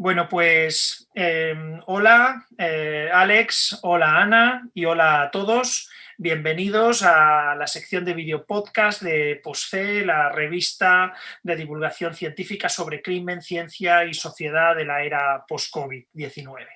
Bueno, pues hola Álex, hola Ana y hola a todos. Bienvenidos a la sección de video podcast de PostC, la revista de divulgación científica sobre crimen, ciencia y sociedad de la era post-COVID-19.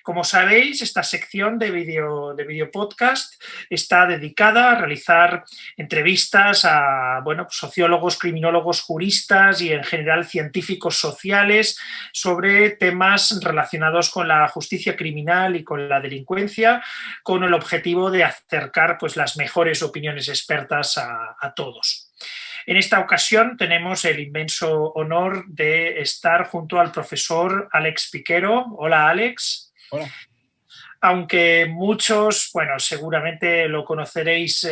Como sabéis, esta sección de video podcast está dedicada a realizar entrevistas a sociólogos, criminólogos, juristas y en general científicos sociales sobre temas relacionados con la justicia criminal y con la delincuencia, con el objetivo de acercar las mejores opiniones expertas a todos. En esta ocasión tenemos el inmenso honor de estar junto al profesor Álex Piquero. Hola, Álex. Hola. Aunque muchos, seguramente lo conoceréis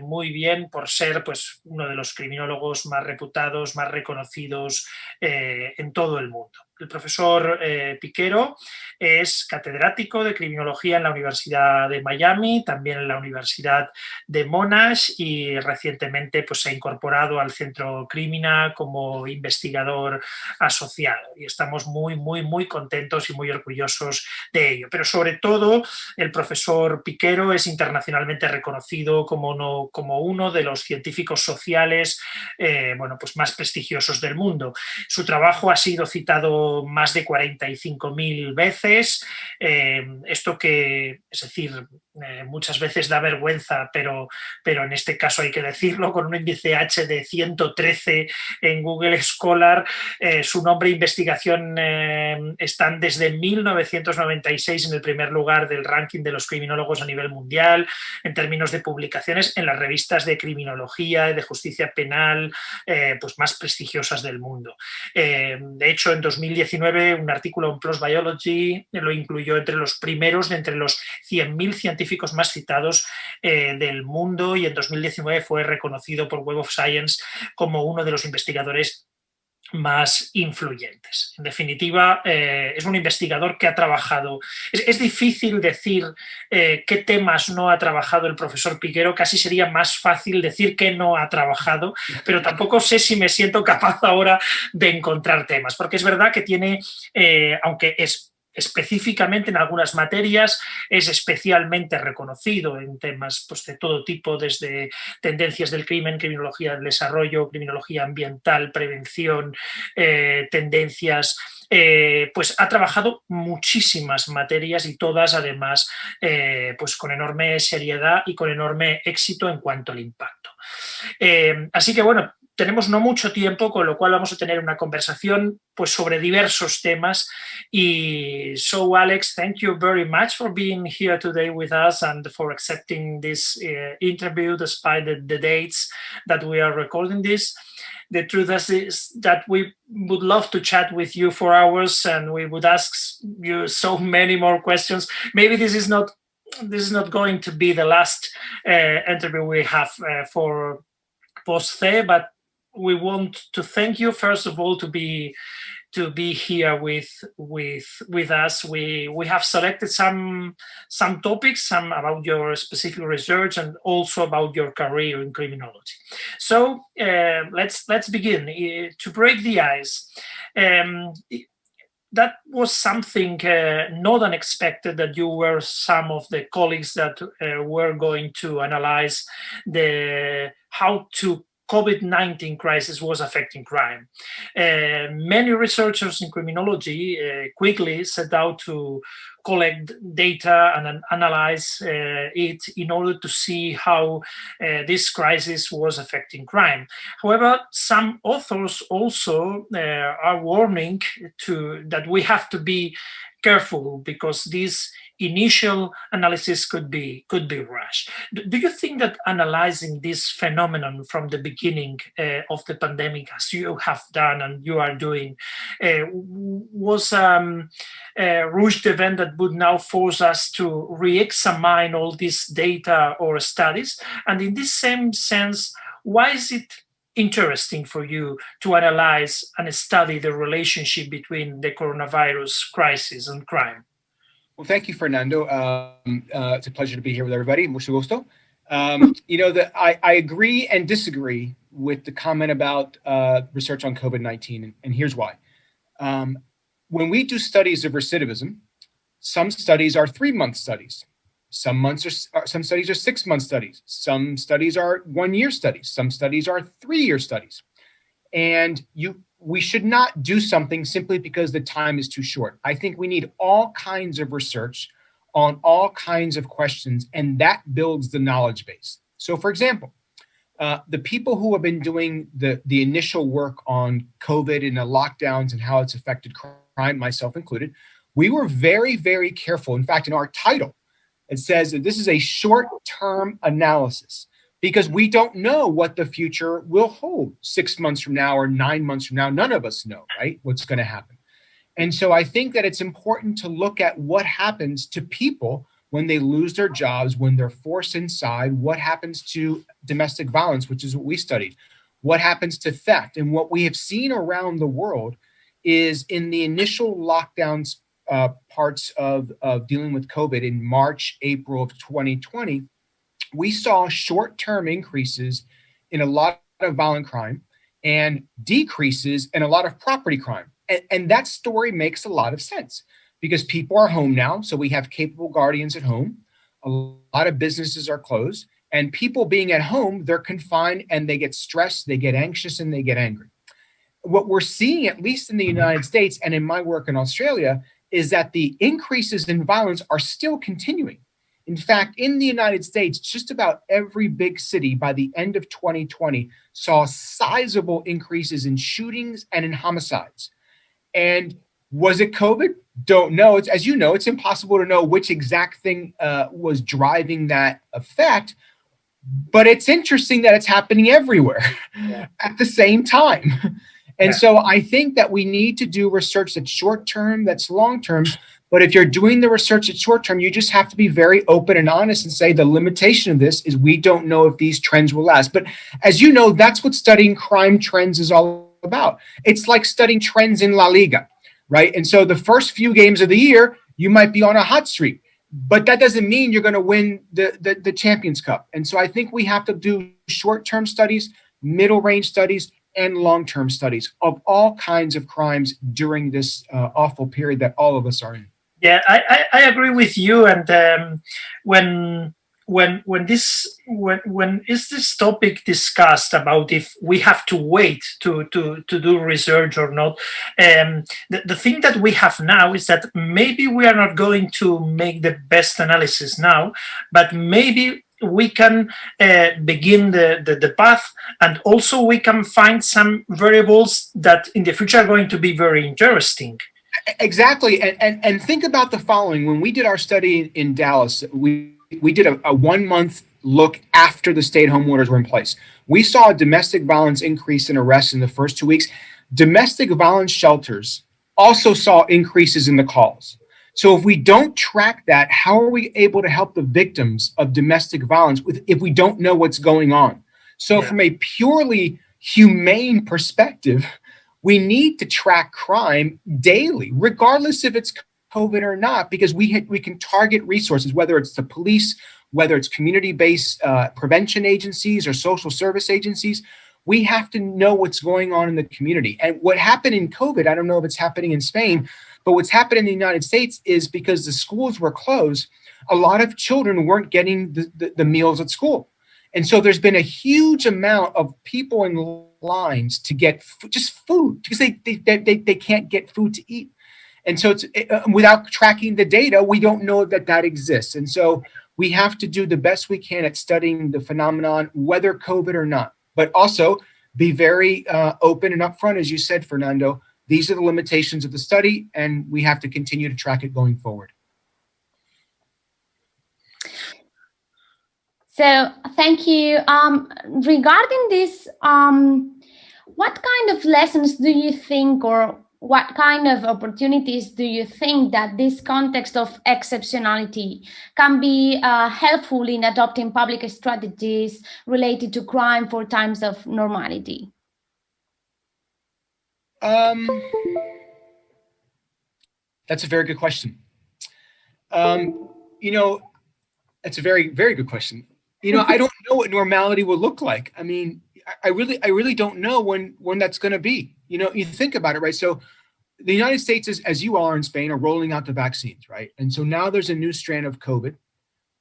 muy bien por ser uno de los criminólogos más reputados, más reconocidos en todo el mundo. El profesor Piquero es catedrático de Criminología en la Universidad de Miami, también en la Universidad de Monash, y recientemente se ha incorporado al Centro Crimina como investigador asociado. Y estamos muy contentos y muy orgullosos de ello. Pero sobre todo, el profesor Piquero es internacionalmente reconocido como uno de los científicos sociales más prestigiosos del mundo. Su trabajo ha sido citado más de 45.000 veces. Esto que, es decir, muchas veces da vergüenza, pero en este caso hay que decirlo, con un índice H de 113 en Google Scholar, su nombre e investigación están desde 1996 en el primer lugar del ranking de los criminólogos a nivel mundial, en términos de publicaciones en las revistas de criminología y de justicia penal más prestigiosas del mundo. De hecho, en 2019 un artículo en Plos Biology lo incluyó entre los primeros de entre los 100.000 científicos más citados del mundo, y en 2019 fue reconocido por Web of Science como uno de los investigadores más influyentes. En definitiva, es un investigador que ha trabajado. Es difícil decir qué temas no ha trabajado el profesor Piquero, casi sería más fácil decir qué no ha trabajado, pero tampoco sé si me siento capaz ahora de encontrar temas, porque es verdad que tiene, aunque es específicamente en algunas materias, es especialmente reconocido en temas de todo tipo, desde tendencias del crimen, criminología del desarrollo, criminología ambiental, prevención, tendencias. Ha trabajado muchísimas materias y todas además con enorme seriedad y con enorme éxito en cuanto al impacto. Así que tenemos no mucho tiempo, con lo cual vamos a tener una conversación sobre diversos temas. Y so, Álex, thank you very much for being here today with us and for accepting this interview despite the dates that we are recording this. The truth is that we would love to chat with you for hours, and we would ask you so many more questions. Maybe this is not going to be the last interview we have for PostC, but we want to thank you first of all to be here with us. We have selected some topics, some about your specific research and also about your career in criminology. So let's begin. To break the ice, that was something not unexpected, that you were some of the colleagues that were going to analyze how COVID-19 crisis was affecting crime. Many researchers in criminology quickly set out to collect data and analyze it in order to see how this crisis was affecting crime. However, some authors also are warning that we have to be careful, because this initial analysis could be rushed. Do you think that analyzing this phenomenon from the beginning of the pandemic, as you have done and you are doing, was a rushed event that would now force us to re-examine all this data or studies? And in this same sense, why is it interesting for you to analyze and study the relationship between the coronavirus crisis and crime? Well, thank you, Fernando. It's a pleasure to be here with everybody. Mucho gusto. I agree and disagree with the comment about research on COVID-19, and here's why. when we do studies of recidivism, some studies are 3-month studies. Some studies are 6-month studies. Some studies are 1-year studies. Some studies are 3-year studies. And we should not do something simply because the time is too short. I think we need all kinds of research on all kinds of questions, and that builds the knowledge base. So, for example, the people who have been doing the initial work on COVID and the lockdowns and how it's affected crime, myself included, we were very, very careful. In fact, in our title, it says that this is a short-term analysis because we don't know what the future will hold 6 months from now or 9 months from now. None of us know, right, what's going to happen. And so I think that it's important to look at what happens to people when they lose their jobs, when they're forced inside, what happens to domestic violence, which is what we studied, what happens to theft. And what we have seen around the world is in the initial lockdowns parts of dealing with COVID in March, April of 2020, we saw short-term increases in a lot of violent crime and decreases in a lot of property crime. And that story makes a lot of sense because people are home now. So we have capable guardians at home. A lot of businesses are closed, and people being at home, they're confined and they get stressed, they get anxious, and they get angry. What we're seeing, at least in the United States and in my work in Australia, is that the increases in violence are still continuing. In fact, in the United States, just about every big city by the end of 2020 saw sizable increases in shootings and in homicides. And was it COVID? Don't know. As you know, it's impossible to know which exact thing was driving that effect. But it's interesting that it's happening everywhere at the same time. And so I think that we need to do research that's short-term, that's long-term. But if you're doing the research that's short-term, you just have to be very open and honest and say the limitation of this is we don't know if these trends will last. But as you know, that's what studying crime trends is all about. It's like studying trends in La Liga, right? And so the first few games of the year, you might be on a hot streak, but that doesn't mean you're going to win the Champions Cup. And so I think we have to do short-term studies, middle-range studies, and long-term studies of all kinds of crimes during this awful period that all of us are in. Yeah, I agree with you. And when is this topic discussed about if we have to wait to do research or not, the thing that we have now is that maybe we are not going to make the best analysis now, but maybe we can begin the path, and also we can find some variables that in the future are going to be very interesting. Exactly. And think about the following. When we did our study in Dallas, we did a 1-month look after the stay-at-home orders were in place. We saw a domestic violence increase in arrests in the first 2 weeks. Domestic violence shelters also saw increases in the calls. So if we don't track that, how are we able to help the victims of domestic violence if we don't know what's going on? So from a purely humane perspective, we need to track crime daily, regardless if it's COVID or not, because we can target resources, whether it's the police, whether it's community-based prevention agencies or social service agencies. We have to know what's going on in the community. And what happened in COVID, I don't know if it's happening in Spain, but what's happened in the United States is because the schools were closed, a lot of children weren't getting the meals at school. And so there's been a huge amount of people in lines to get just food because they can't get food to eat. And so without tracking the data, we don't know that exists. And so we have to do the best we can at studying the phenomenon, whether COVID or not, but also be very open and upfront, as you said, Fernando. These are the limitations of the study, and we have to continue to track it going forward. So thank you. Regarding this, what kind of lessons do you think, or what kind of opportunities do you think that this context of exceptionality can be helpful in adopting public strategies related to crime for times of normality? That's a very good question. That's a very, very good question. I don't know what normality will look like. I mean, I really don't know when that's going to be. You think about it, right? So the United States, as you all are in Spain, are rolling out the vaccines, right? And so now there's a new strand of COVID.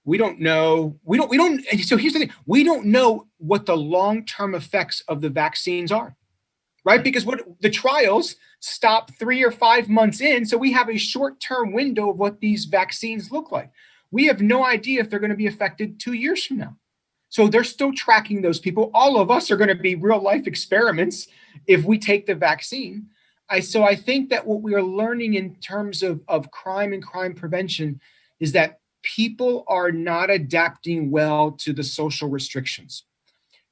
We don't know. So here's the thing. We don't know what the long-term effects of the vaccines are, right? Because what the trials stop 3 or 5 months in. So we have a short-term window of what these vaccines look like. We have no idea if they're going to be affected 2 years from now. So they're still tracking those people. All of us are going to be real life experiments if we take the vaccine. So I think that what we are learning in terms of crime and crime prevention is that people are not adapting well to the social restrictions.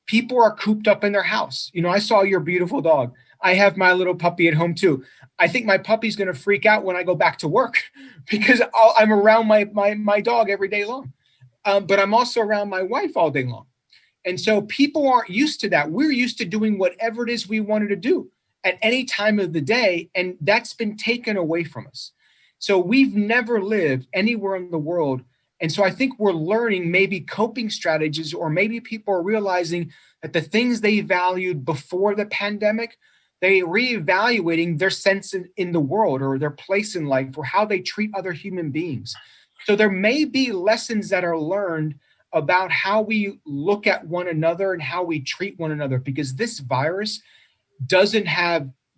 People are cooped up in their house. You know, I saw your beautiful dog. I have my little puppy at home too. I think my puppy's going to freak out when I go back to work because I'm around my dog every day long. But I'm also around my wife all day long. And so people aren't used to that. We're used to doing whatever it is we wanted to do at any time of the day. And that's been taken away from us. So we've never lived anywhere in the world. And so I think we're learning maybe coping strategies, or maybe people are realizing that the things they valued before the pandemic, they're reevaluating their sense in the world or their place in life or how they treat other human beings. So there may be lessons that are learned about how we look at one another and how we treat one another, because this virus doesn't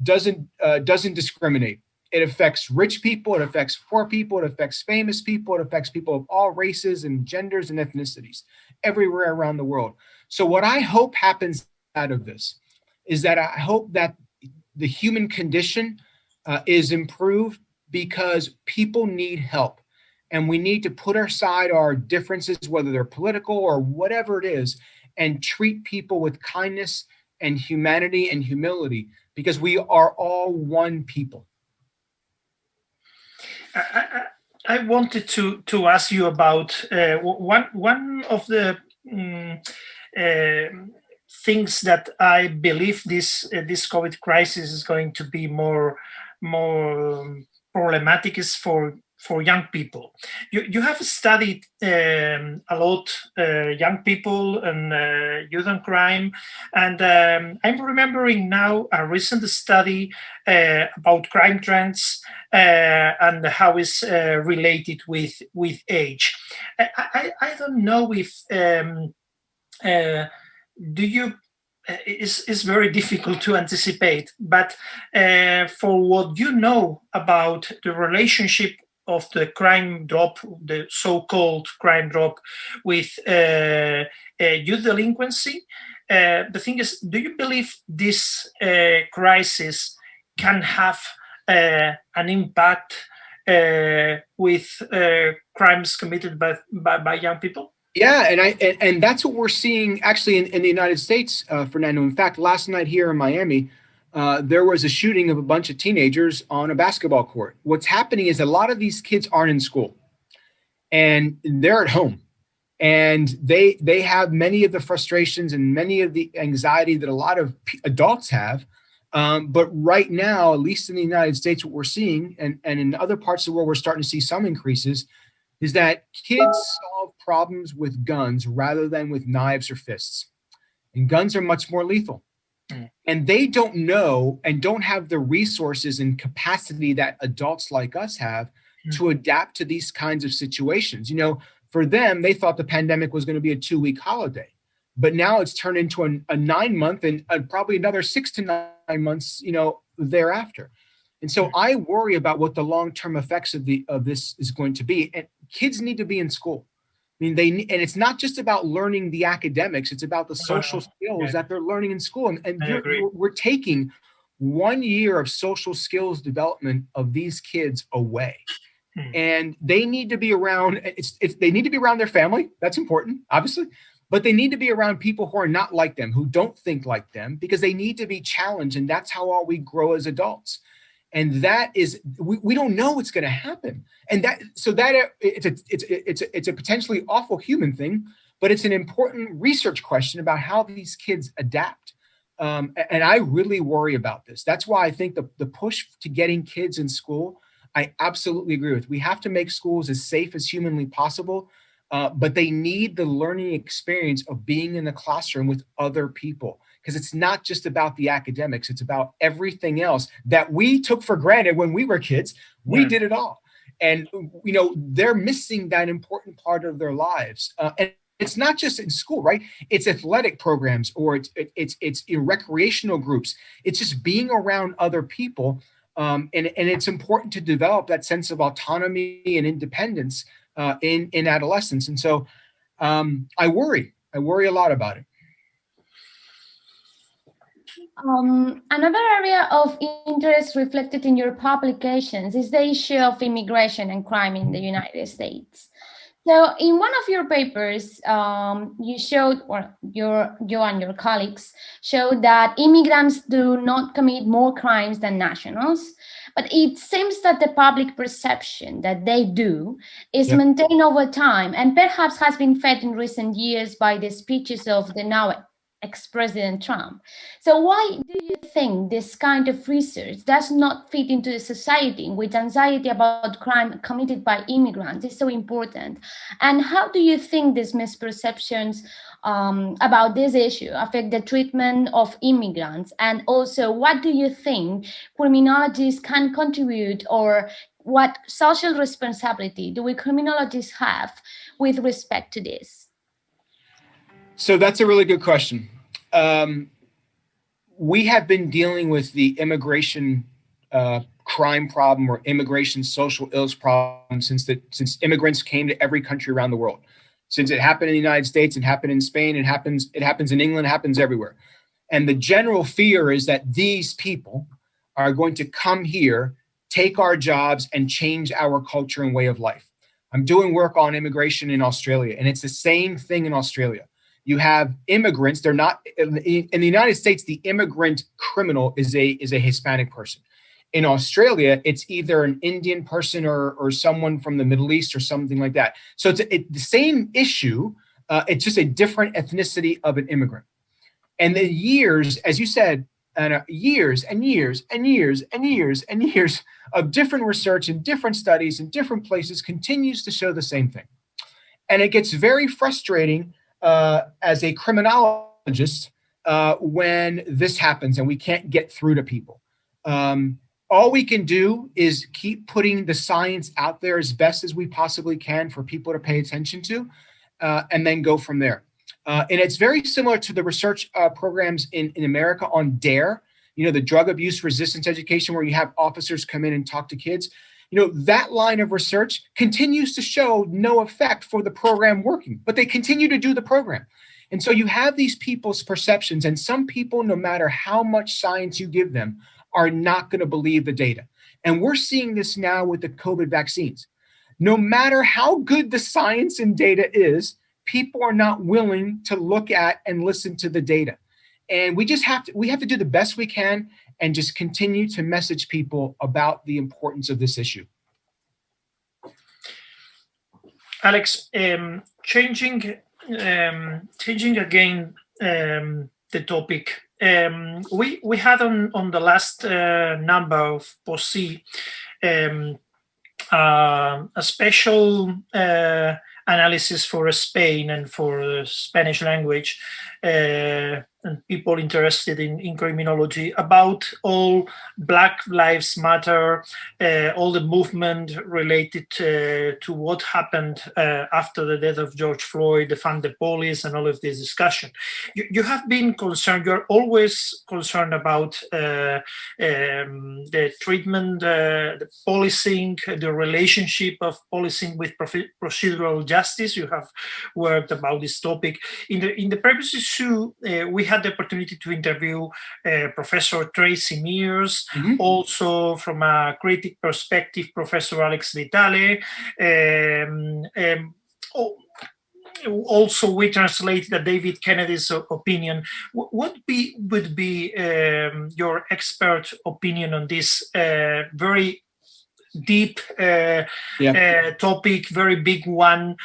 discriminate. It affects rich people, it affects poor people, it affects famous people, it affects people of all races and genders and ethnicities everywhere around the world. So what I hope happens out of this is that I hope that the human condition is improved, because people need help. And we need to put aside our differences, whether they're political or whatever it is, and treat people with kindness and humanity and humility, because we are all one people. I wanted to ask you about one of the things that I believe this COVID crisis is going to be more problematic is for young people. You have studied a lot young people and youth and crime, and I'm remembering now a recent study about crime trends and how it's related with age. I don't know if do you. It's very difficult to anticipate, but for what you know about the relationship of the crime drop, the so-called crime drop, with youth delinquency, the thing is, do you believe this crisis can have an impact with crimes committed by young people? Yeah, and that's what we're seeing actually in the United States, Fernando. In fact, last night here in Miami, there was a shooting of a bunch of teenagers on a basketball court. What's happening is a lot of these kids aren't in school, and they're at home, and they have many of the frustrations and many of the anxiety that a lot of adults have. But right now, at least in the United States, what we're seeing, and in other parts of the world, we're starting to see some increases, is that kids solve problems with guns rather than with knives or fists. And guns are much more lethal. And they don't know and don't have the resources and capacity that adults like us have to adapt to these kinds of situations. You know, for them, they thought the pandemic was going to be a 2-week holiday, but now it's turned into a 9-month and probably another 6 to 9 months, you know, thereafter. And so I worry about what the long-term effects of this is going to be. And kids need to be in school. I mean, and it's not just about learning the academics, it's about the social skills that they're learning in school. And we're taking 1 year of social skills development of these kids away. And they need to be around, they need to be around their family. That's important, obviously. But they need to be around people who are not like them, who don't think like them, because they need to be challenged. And that's how all we grow as adults. And that is, we don't know what's going to happen. And it's a potentially awful human thing, but it's an important research question about how these kids adapt. And I really worry about this. That's why I think the push to getting kids in school, I absolutely agree with. We have to make schools as safe as humanly possible. but they need the learning experience of being in the classroom with other people, because it's not just about the academics, it's about everything else that we took for granted when we were kids. We did it all. And, you know, they're missing that important part of their lives. And it's not just in school, right? It's athletic programs, or it's in recreational groups. It's just being around other people. And it's important to develop that sense of autonomy and independence in adolescence. And so I worry a lot about it. Another area of interest reflected in your publications is the issue of immigration and crime in the United States. So in one of your papers, you showed, or you and your colleagues showed that immigrants do not commit more crimes than nationals, but it seems that the public perception that they do is maintained over time, and perhaps has been fed in recent years by the speeches of the now ex-President Trump. So why do you think this kind of research does not fit into the society in which anxiety about crime committed by immigrants is so important? And how do you think these misperceptions about this issue affect the treatment of immigrants? And also, what do you think criminologists can contribute, or what social responsibility do we criminologists have with respect to this? So that's a really good question. We have been dealing with the immigration crime problem, or immigration social ills problem, since immigrants came to every country around the world. Since it happened in the United States, it happened in Spain, it happens in England, it happens everywhere. And the general fear is that these people are going to come here, take our jobs, and change our culture and way of life. I'm doing work on immigration in Australia, and it's the same thing in Australia. You have immigrants. They're not in the United States. The immigrant criminal is a Hispanic person. In Australia, it's either an Indian person or someone from the Middle East or something like that. So it's the same issue. It's just a different ethnicity of an immigrant. And the years, as you said, years and years and years and years and years of different research and different studies in different places continues to show the same thing. And it gets very frustrating as a criminologist when this happens and we can't get through to people. All we can do is keep putting the science out there as best as we possibly can for people to pay attention to, and then go from there. And it's very similar to the research programs in America on DARE, you know, the drug abuse resistance education, where you have officers come in and talk to kids. You know, that line of research continues to show no effect for the program working, but they continue to do the program. And so you have these people's perceptions, and some people, no matter how much science you give them, are not going to believe the data. And we're seeing this now with the COVID vaccines. No matter how good the science and data is, people are not willing to look at and listen to the data. And we have to do the best we can and just continue to message people about the importance of this issue. Álex, changing again the topic. We had on the last number of PostC a special analysis for Spain and for the Spanish language, and people interested in criminology, about all Black Lives Matter, all the movement related to what happened after the death of George Floyd, defund the police, and all of this discussion. You have been concerned, you're always concerned about the treatment, the policing, the relationship of policing with procedural justice. You have worked about this topic. In the previous issue, we had the opportunity to interview Professor Tracy Mears, also from a critic perspective, Professor Álex Vitale. Also, we translated David Kennedy's opinion. What would be your expert opinion on this very deep topic, very big one?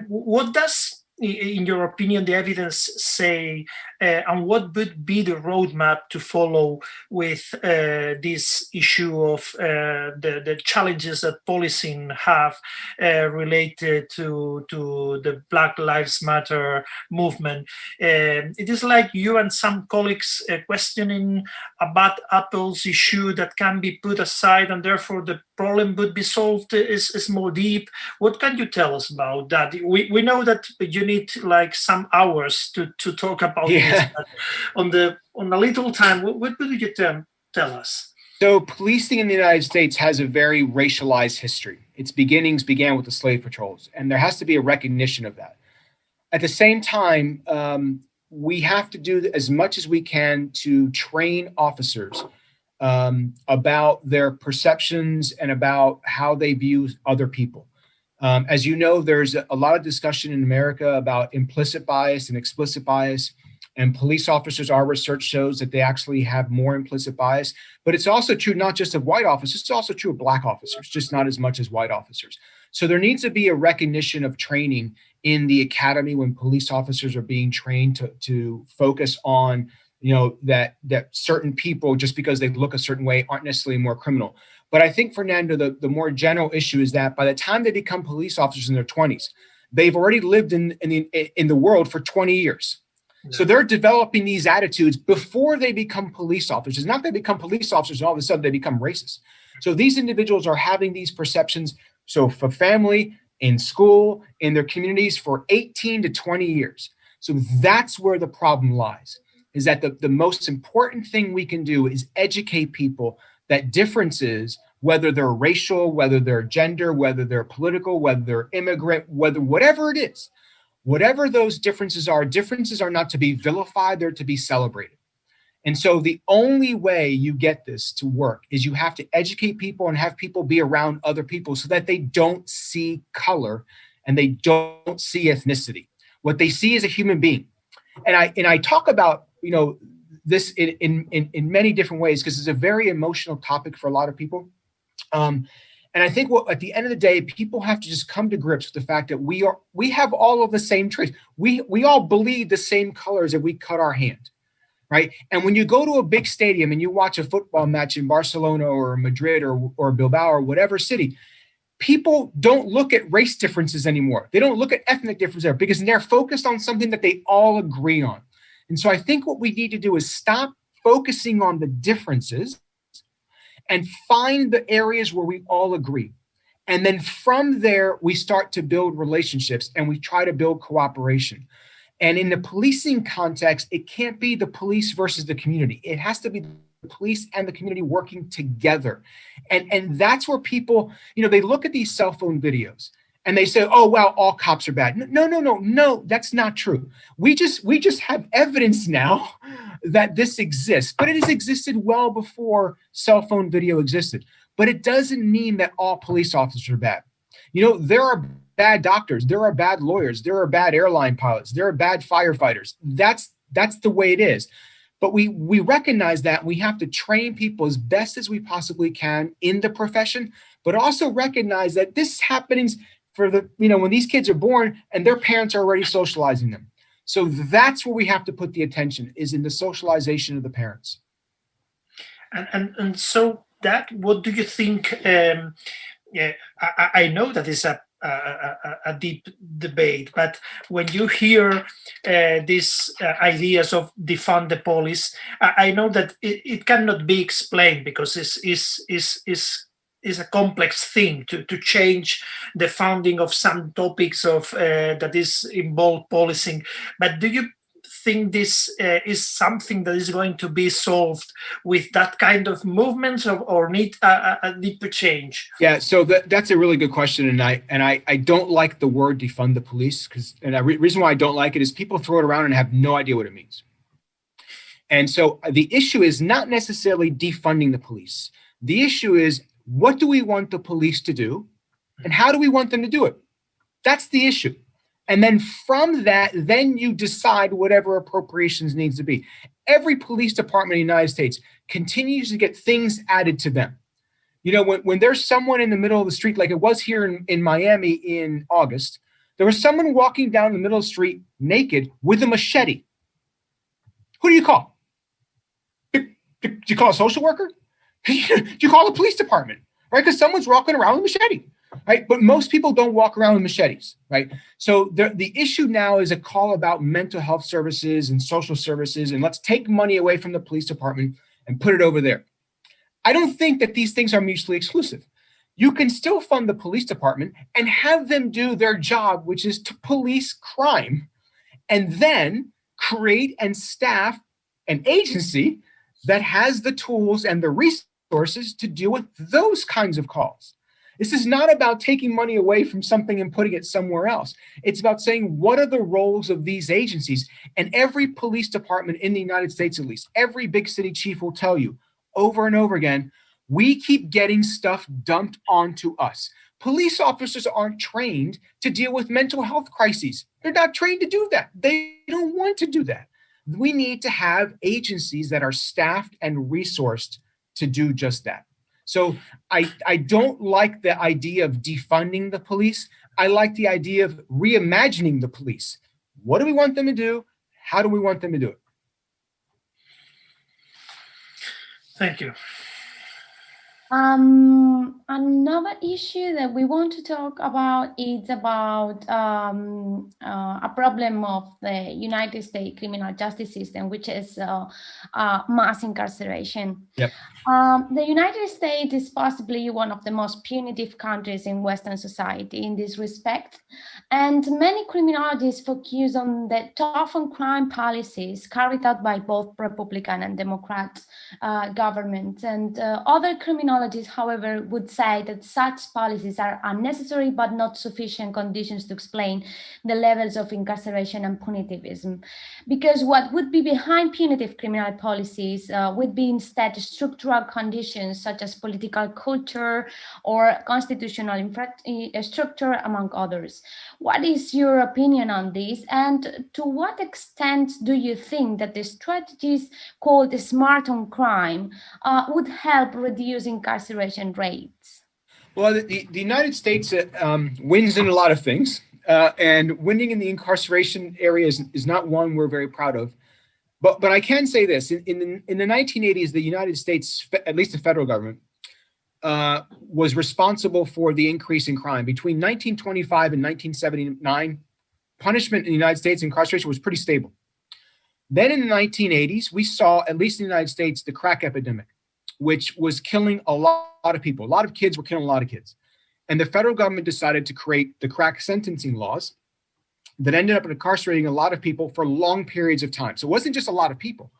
What does in your opinion, the evidence say, and what would be the roadmap to follow with this issue of the challenges that policing have related to the Black Lives Matter movement? It is like you and some colleagues questioning a bad apples issue that can be put aside and therefore the problem would be solved is more deep. What can you tell us about that? We know that you need like some hours to talk about this. On a little time, what would you tell us? So policing in the United States has a very racialized history. Its beginnings began with the slave patrols, and there has to be a recognition of that. At the same time, we have to do as much as we can to train officers about their perceptions and about how they view other people. As you know, there's a lot of discussion in America about implicit bias and explicit bias. And police officers, our research shows that they actually have more implicit bias. But it's also true not just of white officers, it's also true of Black officers, just not as much as white officers. So there needs to be a recognition of training in the academy when police officers are being trained to focus on, that certain people, just because they look a certain way, aren't necessarily more criminal. But I think, Fernando, the more general issue is that by the time they become police officers in their 20s, they've already lived in the world for 20 years. So they're developing these attitudes before they become police officers. It's not that they become police officers and all of a sudden they become racist. So these individuals are having these perceptions. So for family, in school, in their communities for 18 to 20 years. So that's where the problem lies, is that the most important thing we can do is educate people that differences, whether they're racial, whether they're gender, whether they're political, whether they're immigrant, whatever it is, whatever those differences are not to be vilified, they're to be celebrated. And so the only way you get this to work is you have to educate people and have people be around other people so that they don't see color and they don't see ethnicity. What they see is a human being. And I talk about, this in many different ways because it's a very emotional topic for a lot of people. And I think at the end of the day, people have to just come to grips with the fact that we have all of the same traits. We all bleed the same colors if we cut our hand, right? And when you go to a big stadium and you watch a football match in Barcelona or Madrid or Bilbao or whatever city, people don't look at race differences anymore. They don't look at ethnic differences there because they're focused on something that they all agree on. And so I think what we need to do is stop focusing on the differences and find the areas where we all agree. And then from there, we start to build relationships and we try to build cooperation. And in the policing context, it can't be the police versus the community. It has to be the police and the community working together. And that's where people, they look at these cell phone videos and they say, oh, wow, all cops are bad. No, that's not true. We just have evidence now that this exists, but it has existed well before cell phone video existed. But it doesn't mean that all police officers are bad. There are bad doctors, there are bad lawyers, there are bad airline pilots, there are bad firefighters. That's the way it is. But we recognize that we have to train people as best as we possibly can in the profession, but also recognize that this happens for when these kids are born and their parents are already socializing them. So that's where we have to put the attention, is in the socialization of the parents. And so that, what do you think? I know that is a deep debate, but when you hear these ideas of defund the police, I know that it cannot be explained because it's a complex thing to change the founding of some topics of that is involved policing. But do you think this is something that is going to be solved with that kind of movements or need a deeper change? Yeah, so that's a really good question. And I don't like the word defund the police and the reason why I don't like it is people throw it around and have no idea what it means. And so the issue is not necessarily defunding the police. The issue is, what do we want the police to do and how do we want them to do it? That's the issue. And then from that, then you decide whatever appropriations needs to be. Every police department in the United States continues to get things added to them. When there's someone in the middle of the street, like it was here in Miami in August, there was someone walking down the middle of the street naked with a machete. Who do you call? Do you call a social worker? Do you call the police department, right? Because someone's walking around with a machete, right? But most people don't walk around with machetes, right? So the issue now is a call about mental health services and social services, and let's take money away from the police department and put it over there. I don't think that these things are mutually exclusive. You can still fund the police department and have them do their job, which is to police crime, and then create and staff an agency that has the tools and the resources to deal with those kinds of calls. This is not about taking money away from something and putting it somewhere else. It's about saying, what are the roles of these agencies? And every police department in the United States, at least, every big city chief will tell you over and over again, we keep getting stuff dumped onto us. Police officers aren't trained to deal with mental health crises. They're not trained to do that. They don't want to do that. We need to have agencies that are staffed and resourced to do just that. So I don't like the idea of defunding the police. I like the idea of reimagining the police. What do we want them to do? How do we want them to do it? Thank you. Another issue that we want to talk about is about a problem of the United States criminal justice system, which is mass incarceration. Yep. The United States is possibly one of the most punitive countries in Western society in this respect, and many criminologists focus on the tough on crime policies carried out by both Republican and Democrat governments, and other criminologists, however, would say that such policies are unnecessary but not sufficient conditions to explain the levels of incarceration and punitivism, because what would be behind punitive criminal policies would be instead structural conditions such as political culture or constitutional structure, among others. What is your opinion on this, and to what extent do you think that the strategies called smart on crime would help reduce incarceration rates? Well, the United States wins in a lot of things, and winning in the incarceration area is not one we're very proud of. But I can say this, in the 1980s, the United States, at least the federal government, was responsible for the increase in crime. Between 1925 and 1979, punishment in the United States, incarceration was pretty stable. Then in the 1980s, we saw, at least in the United States, the crack epidemic, which was killing a lot of people. A lot of kids were killing a lot of kids. And the federal government decided to create the crack sentencing laws that ended up incarcerating a lot of people for long periods of time. So it wasn't just a lot of people.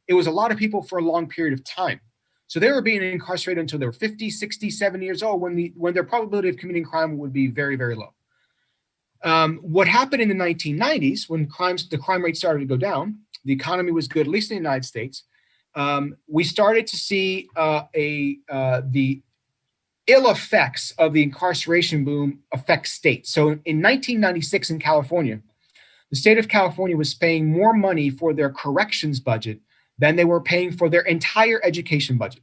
It was a lot of people for a long period of time. So they were being incarcerated until they were 50, 60, 70 years old when their probability of committing crime would be very, very low. What happened in the 1990s when the crime rate started to go down, the economy was good, at least in the United States, we started to see the ill effects of the incarceration boom affect states. So in 1996 in California, the state of California was paying more money for their corrections budget than they were paying for their entire education budget.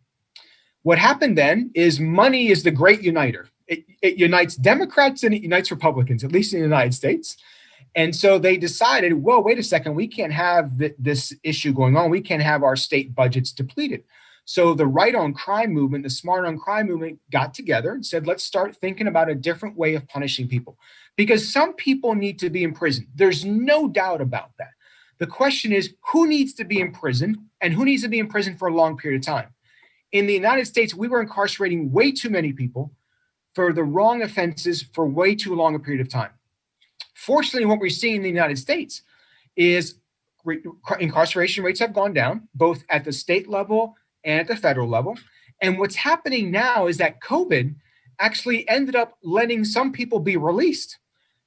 What happened then is money is the great uniter. It unites Democrats and it unites Republicans, at least in the United States. And so they decided, well, wait a second, we can't have this issue going on. We can't have our state budgets depleted. So the right on crime movement, the smart on crime movement got together and said, let's start thinking about a different way of punishing people. Because some people need to be in prison. There's no doubt about that. The question is, who needs to be in prison and who needs to be in prison for a long period of time? In the United States, we were incarcerating way too many people for the wrong offenses for way too long a period of time. Fortunately, what we're seeing in the United States is incarceration rates have gone down, both at the state level and at the federal level. And what's happening now is that COVID actually ended up letting some people be released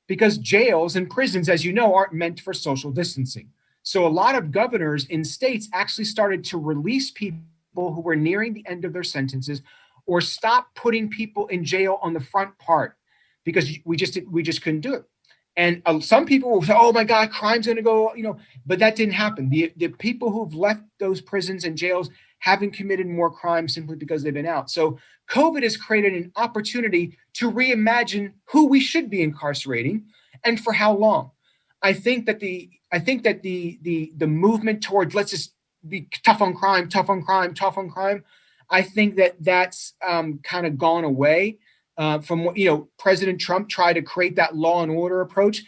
because jails and prisons, as you know, aren't meant for social distancing. So a lot of governors in states actually started to release people who were nearing the end of their sentences or stop putting people in jail on the front part because we just couldn't do it. And some people will say, oh my God, crime's going to go, but that didn't happen. The people who've left those prisons and jails haven't committed more crime simply because they've been out. So COVID has created an opportunity to reimagine who we should be incarcerating and for how long. I think that the movement towards let's just be tough on crime. I think that that's kind of gone away from what, President Trump tried to create that law and order approach.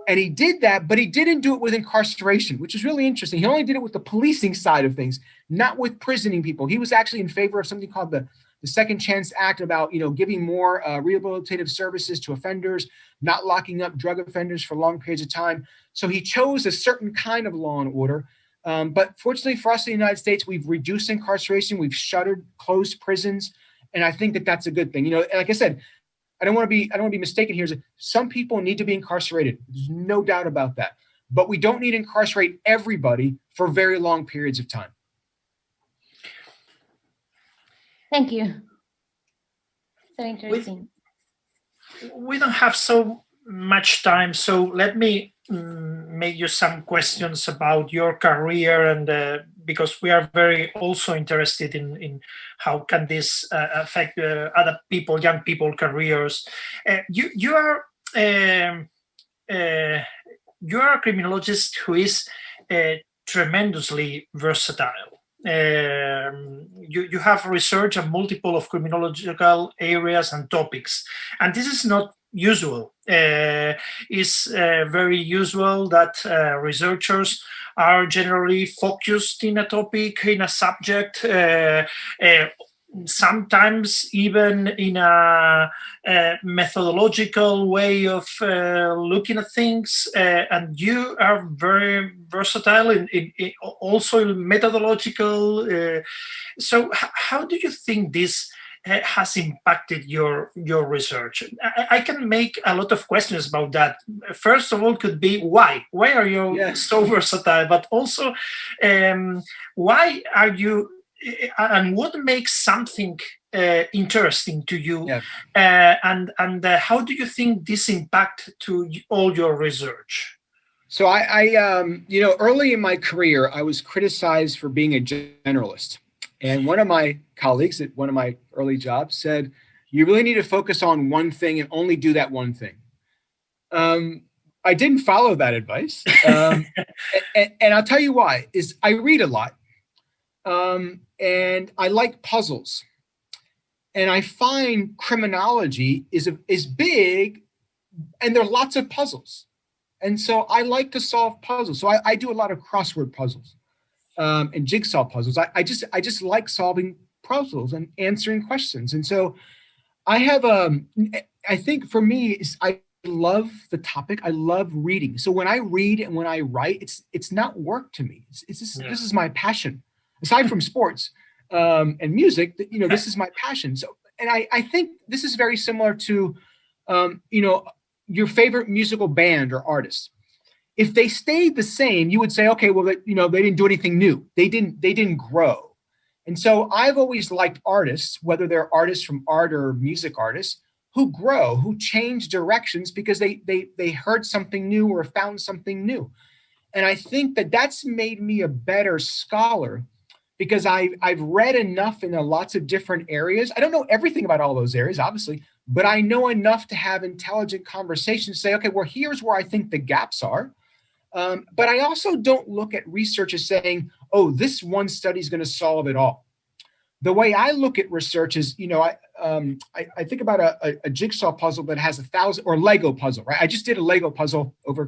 And he did that, but he didn't do it with incarceration, which is really interesting. He only did it with the policing side of things, not with prisoning people. He was actually in favor of something called the Second Chance Act about, giving more rehabilitative services to offenders, not locking up drug offenders for long periods of time. So he chose a certain kind of law and order. But fortunately for us in the United States, we've reduced incarceration. We've shuttered, closed prisons. And I think that that's a good thing. Like I said, I don't want to be mistaken here. Some people need to be incarcerated. There's no doubt about that. But we don't need to incarcerate everybody for very long periods of time. Thank you. So interesting. We don't have so much time, so let me make you some questions about your career, and because we are very also interested in how can this affect other people, young people, careers. You are a criminologist who is tremendously versatile. You have research on multiple of criminological areas and topics, and this is not usual. It's very usual that researchers are generally focused in a topic, in a subject, sometimes even in a methodological way of looking at things, and you are very versatile in also in methodological. So how do you think this has impacted your research? I can make a lot of questions about that. First of all, could be why are you so versatile, but also why are you, and what makes something interesting to you, and how do you think this impact to all your research? So I early in my career, I was criticized for being a generalist. And one of my colleagues at one of my early jobs said, you really need to focus on one thing and only do that one thing. I didn't follow that advice. And I'll tell you why, is I read a lot. And I like puzzles. And I find criminology is big, and there are lots of puzzles. And so I like to solve puzzles. So I do a lot of crossword puzzles. And jigsaw puzzles. I just like solving puzzles and answering questions. And so I have I think for me, I love the topic. I love reading. So when I read and when I write, it's not work to me. This is my passion. Aside from sports and music, this is my passion. So, and I think this is very similar to your favorite musical band or artist. If they stayed the same, you would say, okay, well, they didn't do anything new. They didn't grow. And so I've always liked artists, whether they're artists from art or music artists, who grow, who change directions because they heard something new or found something new. And I think that that's made me a better scholar because I've read enough in lots of different areas. I don't know everything about all those areas, obviously, but I know enough to have intelligent conversations, say, okay, well, here's where I think the gaps are. But I also don't look at research as saying, oh, this one study is going to solve it all. The way I look at research is, I think about a jigsaw puzzle that has 1,000, or Lego puzzle, right? I just did a Lego puzzle over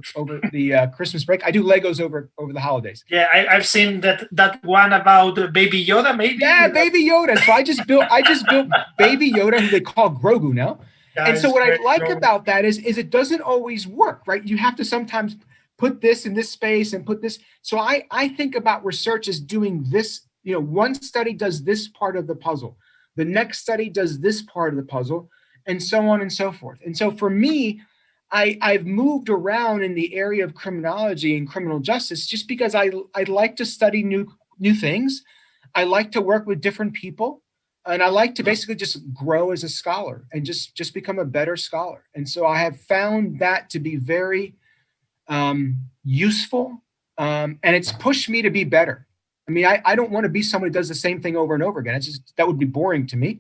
the Christmas break. I do Legos over the holidays. Yeah, I've seen that one about Baby Yoda, maybe. Yeah, Baby Yoda. So I just built Baby Yoda, who they call Grogu now. Yeah, and so what I like about that is it doesn't always work, right? You have to sometimes put this in this space and put this. So I think about research as doing this, one study does this part of the puzzle. The next study does this part of the puzzle, and so on and so forth. And so for me, I've moved around in the area of criminology and criminal justice just because I like to study new things. I like to work with different people, and I like to basically just grow as a scholar and just become a better scholar. And so I have found that to be very useful, and it's pushed me to be better. I mean, I don't want to be someone who does the same thing over and over again. That would be boring to me.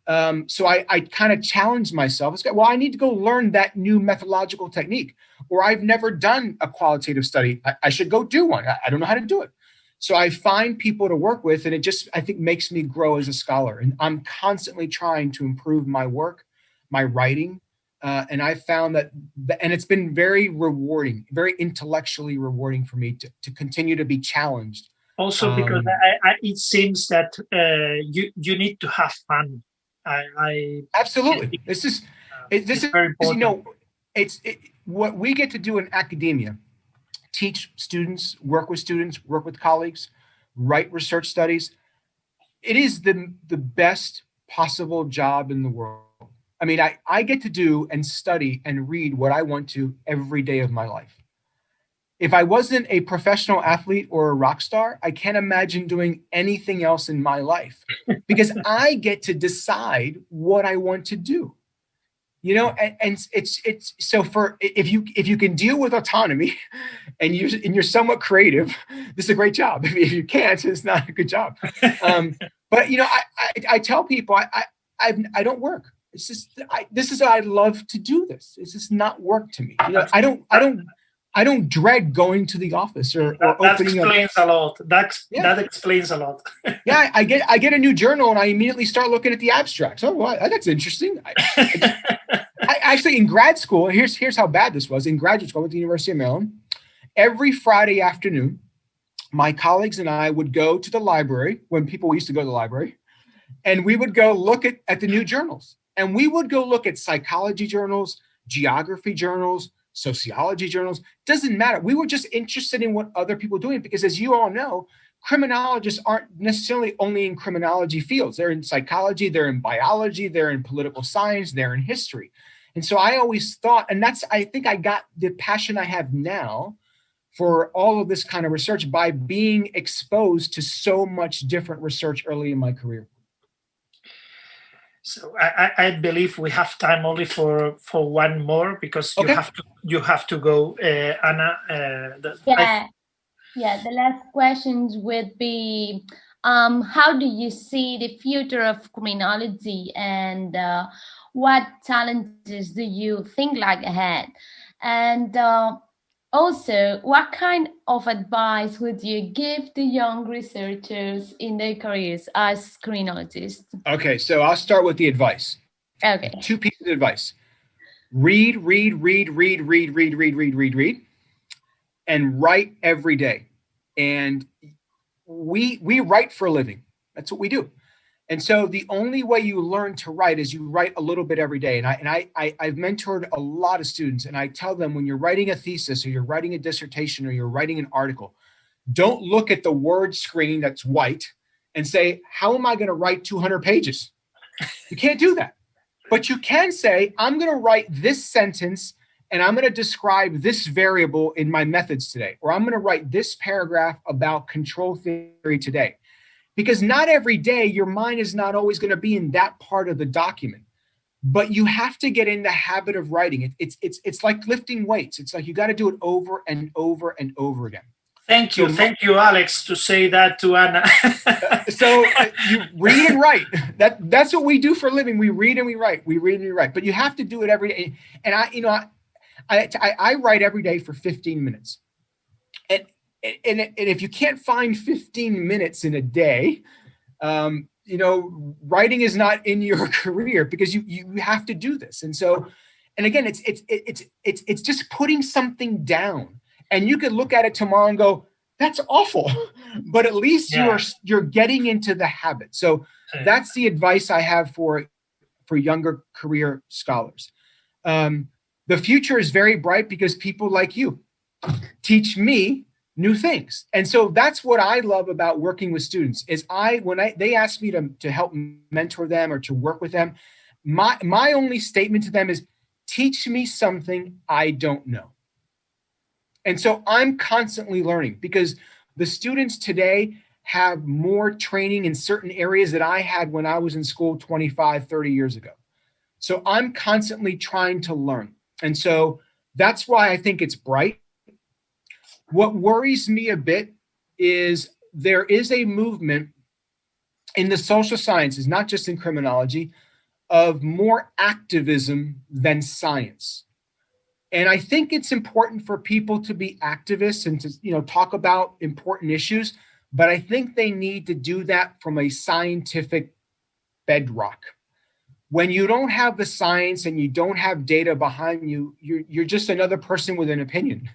So I kind of challenged myself. Well, I need to go learn that new methodological technique, or I've never done a qualitative study. I should go do one. I don't know how to do it. So I find people to work with, and it just, I think, makes me grow as a scholar. And I'm constantly trying to improve my work, my writing. And I found that, and it's been very rewarding, very intellectually rewarding for me to continue to be challenged. Also, because it seems that you need to have fun. Absolutely. This is very important. What we get to do in academia: teach students, work with colleagues, write research studies. It is the best possible job in the world. I mean, I get to do and study and read what I want to every day of my life. If I wasn't a professional athlete or a rock star, I can't imagine doing anything else in my life, because I get to decide what I want to do. You know, and it's so if you can deal with autonomy and you're somewhat creative, this is a great job. If you can't, it's not a good job. But you know, I tell people I don't work. It's just I love to do this. It's just not work to me. You know, I don't dread going to the office or opening up. Explains a lot. That explains a lot. Yeah, I get a new journal and I immediately start looking at the abstracts. Oh, wow, that's interesting. I actually, in grad school, here's how bad this was. In graduate school at the University of Maryland, every Friday afternoon, my colleagues and I would go to the library, when people used to go to the library, and we would go look at the new journals. And we would go look at psychology journals, geography journals, sociology journals. Doesn't matter. We were just interested in what other people are doing, because as you all know, criminologists aren't necessarily only in criminology fields. They're in psychology, they're in biology, they're in political science, they're in history. And so I always thought, and I think I got the passion I have now for all of this kind of research by being exposed to so much different research early in my career. So I believe we have time only for one more, because you have to go, Anna. The last questions would be, how do you see the future of criminology, and what challenges do you think lie ahead? And also, what kind of advice would you give to young researchers in their careers as criminologists? Okay, so I'll start with the advice. Okay. 2 pieces of advice. Read, and write every day. And we write for a living. That's what we do. And so the only way you learn to write is you write a little bit every day. And I've mentored a lot of students, and I tell them, when you're writing a thesis or you're writing a dissertation or you're writing an article, don't look at the word screen that's white and say, how am I going to write 200 pages? You can't do that. But you can say, I'm going to write this sentence and I'm going to describe this variable in my methods today, or I'm going to write this paragraph about control theory today. Because not every day, your mind is not always going to be in that part of the document, but you have to get in the habit of writing. It's like lifting weights. It's like you got to do it over and over and over again. Thank you, Álex, to say that to Anna. So you read and write. That's what we do for a living. We read and we write. We read and we write. But you have to do it every day. And I write every day for 15 minutes. And if you can't find 15 minutes in a day, writing is not in your career, because you have to do this. And so, and again, it's just putting something down, and you could look at it tomorrow and go, that's awful, but at least you're getting into the habit. So that's the advice I have for younger career scholars. The future is very bright because people like you teach me new things. And so that's what I love about working with students is they ask me to help mentor them or to work with them, my only statement to them is, teach me something I don't know. And so I'm constantly learning, because the students today have more training in certain areas that I had when I was in school 25, 30 years ago. So I'm constantly trying to learn. And so that's why I think it's bright. What worries me a bit is there is a movement in the social sciences, not just in criminology, of more activism than science. And I think it's important for people to be activists and to, talk about important issues, but I think they need to do that from a scientific bedrock. When you don't have the science and you don't have data behind you, you're just another person with an opinion.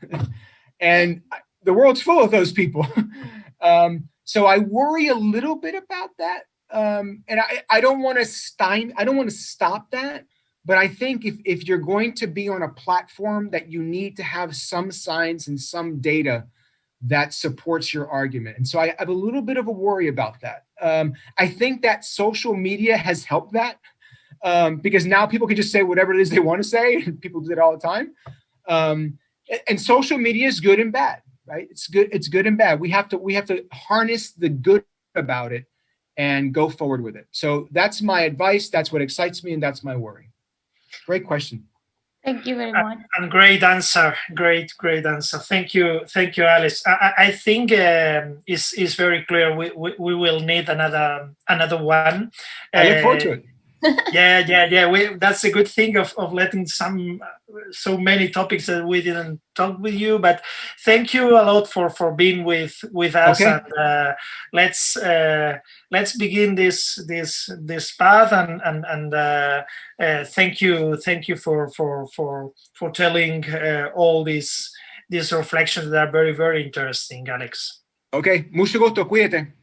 And the world's full of those people. So I worry a little bit about that. And I don't want to stop that. But I think if you're going to be on a platform, that you need to have some science and some data that supports your argument. And so I have a little bit of a worry about that. I think that social media has helped that, because now people can just say whatever it is they want to say, and people do that all the time. And social media is good and bad, right? It's good and bad. We have to harness the good about it and go forward with it. So that's my advice. That's what excites me, and that's my worry. Great question. Thank you very much. And great answer. Great answer. Thank you, Álex. I think it's very clear. We will need another one. I look forward to it. Yeah. That's a good thing of letting so many topics that we didn't talk with you. But thank you a lot for being with us. Okay. And let's begin this path. And thank you for telling all these reflections that are very, very interesting, Álex. Okay, mucho gusto. Cuídate.